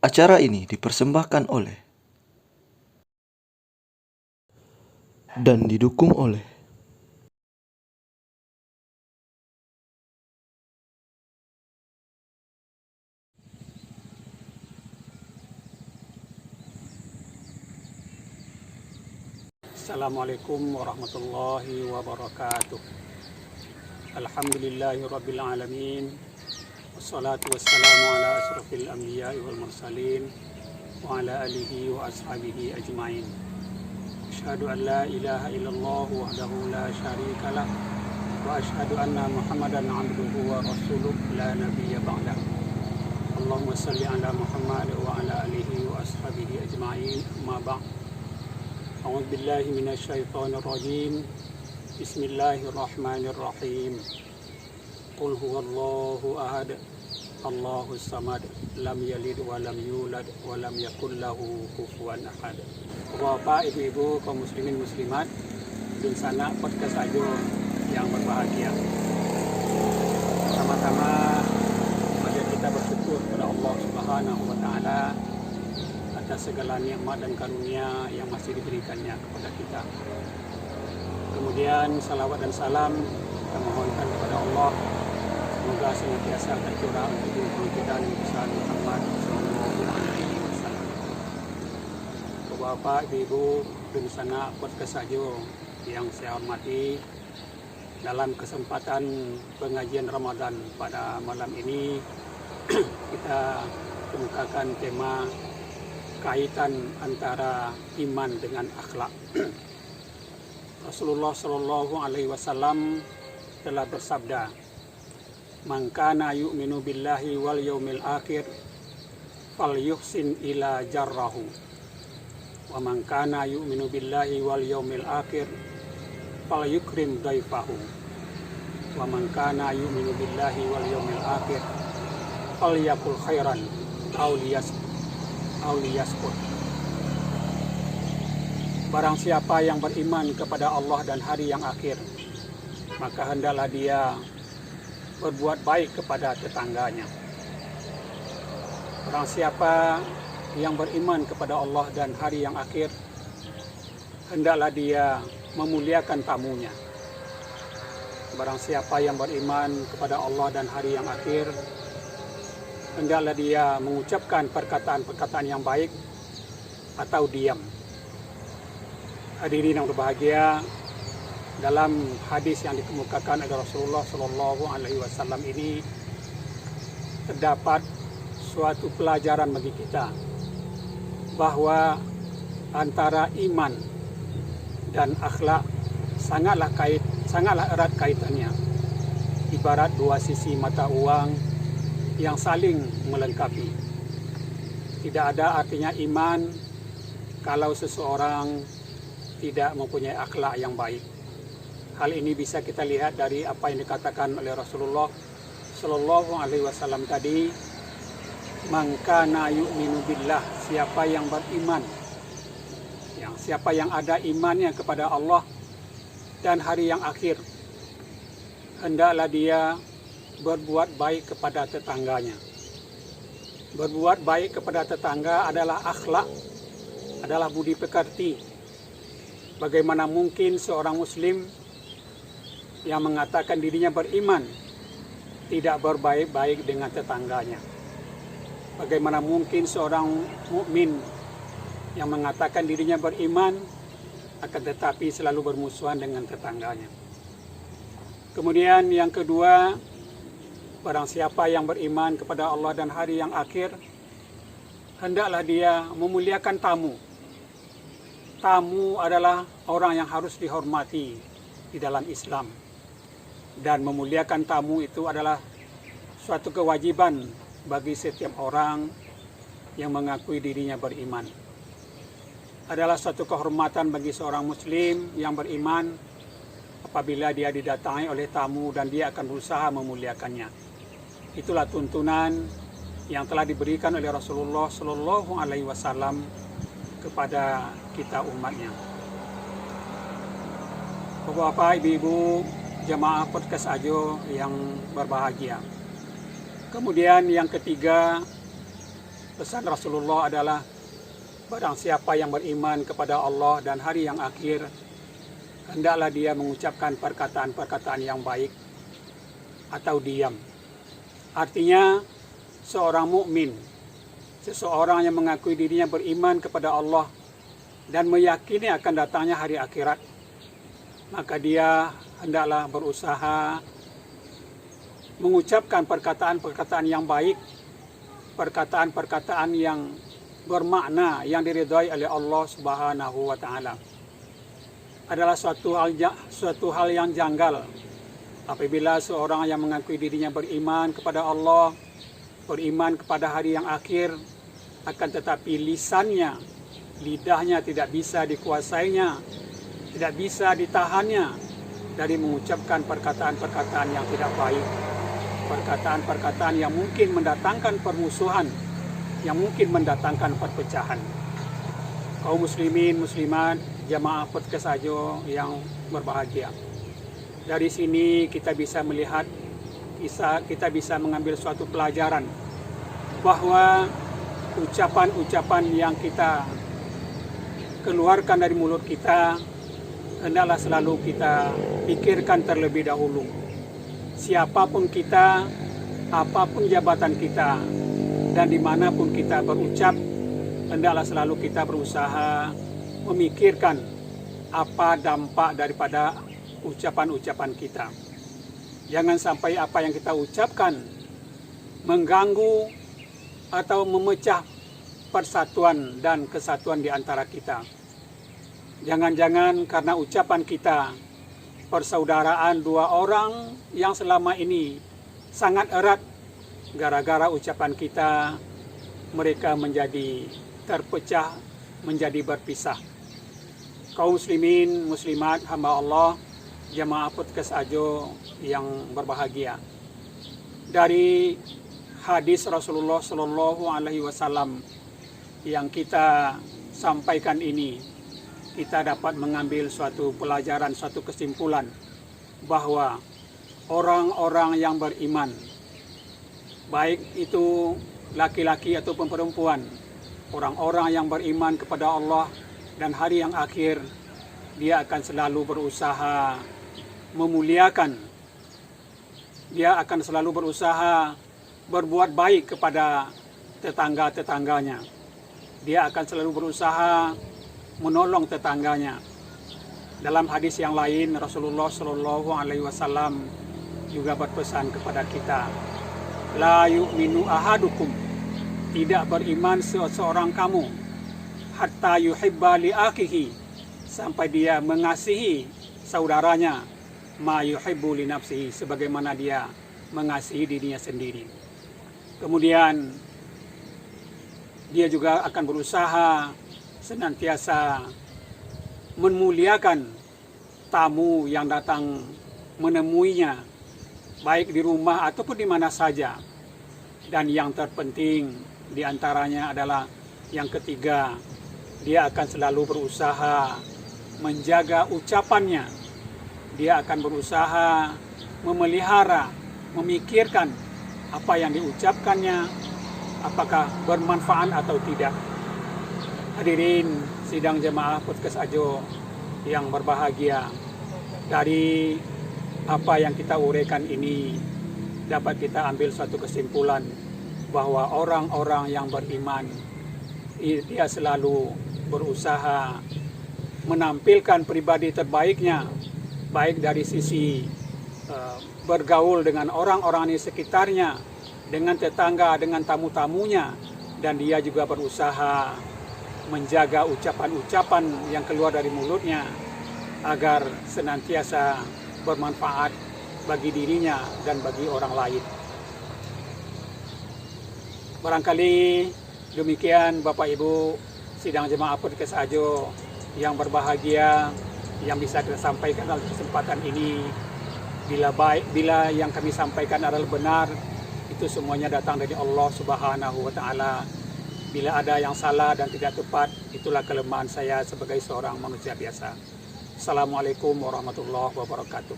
Acara ini dipersembahkan oleh dan didukung oleh Assalamualaikum warahmatullahi wabarakatuh. Alhamdulillahirabbil alamin. Wassalatu wassalamu ala asyrafil anbiya'i wal mursalin wa ala alihi wa ashabihi ajmain. Asyhadu an la ilaha illallah wahdahu la syarikalah wa asyhadu anna Muhammadan 'abduhu wa rasuluh la nabiyya ba'dah. Allahumma shalli ala Muhammad wa ala alihi wa ashabihi ajmain. Amma ba'd. A'udzu billahi minasyaitonir rajim. Bismillahirrahmanirrahim. Qul huwallahu ahad. Allahus samad. Lam yalid wa lam yulad wa lam yakul lahu kufuwan ahad. Bapak, Ibu-ibu, kaum muslimin muslimat di sana podcast Ajo yang berbahagia. Pertama-tama mari kita bersyukur kepada Allah Subhanahu wa taala atas segala nikmat dan karunia yang masih diberikannya kepada kita. Kemudian salawat dan salam kita mohonkan kepada Allah, semoga senantiasa tercurah untuk junjungan kita Nabi besar Muhammad SAW. Bapak, Ibu, di sana podcast Ajo yang saya hormati, dalam kesempatan pengajian Ramadan pada malam ini kita kemukakan tema kaitan antara iman dengan akhlak. Rasulullah Shallallahu Alaihi Wasallam telah bersabda, "Man kana yu'minu billahi wal yaumil akhir, falyuhsin ila jarrahu. Wa man kana yu'minu billahi wal yaumil akhir, falyukrim daifahu. Wa man kana yu'minu billahi wal yaumil akhir, falyakul khairan aw liyaskut." Barang siapa yang beriman kepada Allah dan hari yang akhir, maka hendaklah dia berbuat baik kepada tetangganya. Barang siapa yang beriman kepada Allah dan hari yang akhir, hendaklah dia memuliakan tamunya. Barang siapa yang beriman kepada Allah dan hari yang akhir, hendaklah dia mengucapkan perkataan-perkataan yang baik atau diam. Hadirin yang berbahagia, dalam hadis yang dikemukakan oleh Rasulullah Shallallahu Alaihi Wasallam ini terdapat suatu pelajaran bagi kita bahwa antara iman dan akhlak sangatlah erat kaitannya, ibarat dua sisi mata uang yang saling melengkapi. Tidak ada artinya iman kalau seseorang tidak mempunyai akhlak yang baik. Hal ini bisa kita lihat dari apa yang dikatakan oleh Rasulullah Shallallahu Alaihi Wasallam tadi, "Man kana yu'minu billah", siapa yang beriman, siapa yang ada imannya kepada Allah dan hari yang akhir, hendaklah dia berbuat baik kepada tetangganya. Berbuat baik kepada tetangga adalah akhlak, adalah budi pekerti. Bagaimana mungkin seorang muslim yang mengatakan dirinya beriman tidak berbaik-baik dengan tetangganya? Bagaimana mungkin seorang mukmin yang mengatakan dirinya beriman akan tetapi selalu bermusuhan dengan tetangganya? Kemudian yang kedua, barang siapa yang beriman kepada Allah dan hari yang akhir, hendaklah dia memuliakan tamu. Tamu adalah orang yang harus dihormati di dalam Islam. Dan memuliakan tamu itu adalah suatu kewajiban bagi setiap orang yang mengakui dirinya beriman. Adalah suatu kehormatan bagi seorang muslim yang beriman apabila dia didatangi oleh tamu dan dia akan berusaha memuliakannya. Itulah tuntunan yang telah diberikan oleh Rasulullah Shallallahu Alaihi Wasallam kepada kita umatnya. Bapak, Ibu, jamaah podcast Ajo yang berbahagia. Kemudian yang ketiga, Pesan Rasulullah adalah barang siapa yang beriman kepada Allah dan hari yang akhir, hendaklah dia mengucapkan perkataan-perkataan yang baik atau diam. Artinya seorang mukmin, seseorang yang mengakui dirinya beriman kepada Allah dan meyakini akan datangnya hari akhirat, maka dia hendaklah berusaha mengucapkan perkataan-perkataan yang baik, perkataan-perkataan yang bermakna, yang diridhai oleh Allah Subhanahu wa taala. Adalah suatu hal yang janggal apabila seorang yang mengakui dirinya beriman kepada Allah, beriman kepada hari yang akhir, akan tetapi lisannya, lidahnya tidak bisa dikuasainya, tidak bisa ditahannya dari mengucapkan perkataan-perkataan yang tidak baik, perkataan-perkataan yang mungkin mendatangkan permusuhan, yang mungkin mendatangkan perpecahan. Kaum muslimin, muslimat, jamaah podcast Ajo yang berbahagia. Dari sini kita bisa melihat, kita bisa mengambil suatu pelajaran bahwa ucapan-ucapan yang kita keluarkan dari mulut kita hendaklah selalu kita pikirkan terlebih dahulu. Siapapun kita, apapun jabatan kita, dan dimanapun kita berucap, hendaklah selalu kita berusaha memikirkan apa dampak daripada ucapan-ucapan kita. Jangan sampai apa yang kita ucapkan mengganggu atau memecah persatuan dan kesatuan di antara kita. Jangan-jangan karena ucapan kita, persaudaraan dua orang yang selama ini sangat erat, gara-gara ucapan kita mereka menjadi terpecah, menjadi berpisah. Kaum muslimin, muslimat, hamba Allah, jamaah podcast Ajo yang berbahagia. Dari hadis Rasulullah Shallallahu Alaihi Wasallam yang kita sampaikan ini, kita dapat mengambil suatu pelajaran, suatu kesimpulan bahwa orang-orang yang beriman, baik itu laki-laki ataupun perempuan, orang-orang yang beriman kepada Allah dan hari yang akhir, dia akan selalu berusaha memuliakan, dia akan selalu berusaha berbuat baik kepada tetangga-tetangganya, dia akan selalu berusaha menolong tetangganya. Dalam hadis yang lain, Rasulullah Shallallahu Alaihi Wasallam juga berpesan kepada kita, la yu'minu ahadukum, tidak beriman seorang kamu, hatta yuhibba li akhihi, sampai dia mengasihi saudaranya, ma yuhibbu li nafsihi, sebagaimana dia mengasihi dirinya sendiri. Kemudian dia juga akan berusaha senantiasa memuliakan tamu yang datang menemuinya, baik di rumah ataupun di mana saja. Dan yang terpenting diantaranya adalah yang ketiga, dia akan selalu berusaha menjaga ucapannya. Dia akan berusaha memelihara, memikirkan apa yang diucapkannya, apakah bermanfaat atau tidak. Hadirin sidang jemaah podcast Ajo yang berbahagia, dari apa yang kita uraikan ini dapat kita ambil suatu kesimpulan bahwa orang-orang yang beriman, dia selalu berusaha menampilkan pribadi terbaiknya, baik dari sisi bergaul dengan orang-orang di sekitarnya, dengan tetangga, dengan tamu-tamunya, dan dia juga berusaha menjaga ucapan-ucapan yang keluar dari mulutnya agar senantiasa bermanfaat bagi dirinya dan bagi orang lain. Barangkali demikian Bapak Ibu sidang jemaah podcast Ajo yang berbahagia yang bisa kita sampaikan dalam kesempatan ini. Bila yang kami sampaikan adalah benar, itu semuanya datang dari Allah Subhanahu wa taala. Bila ada yang salah dan tidak tepat, itulah kelemahan saya sebagai seorang manusia biasa. Assalamualaikum warahmatullahi wabarakatuh.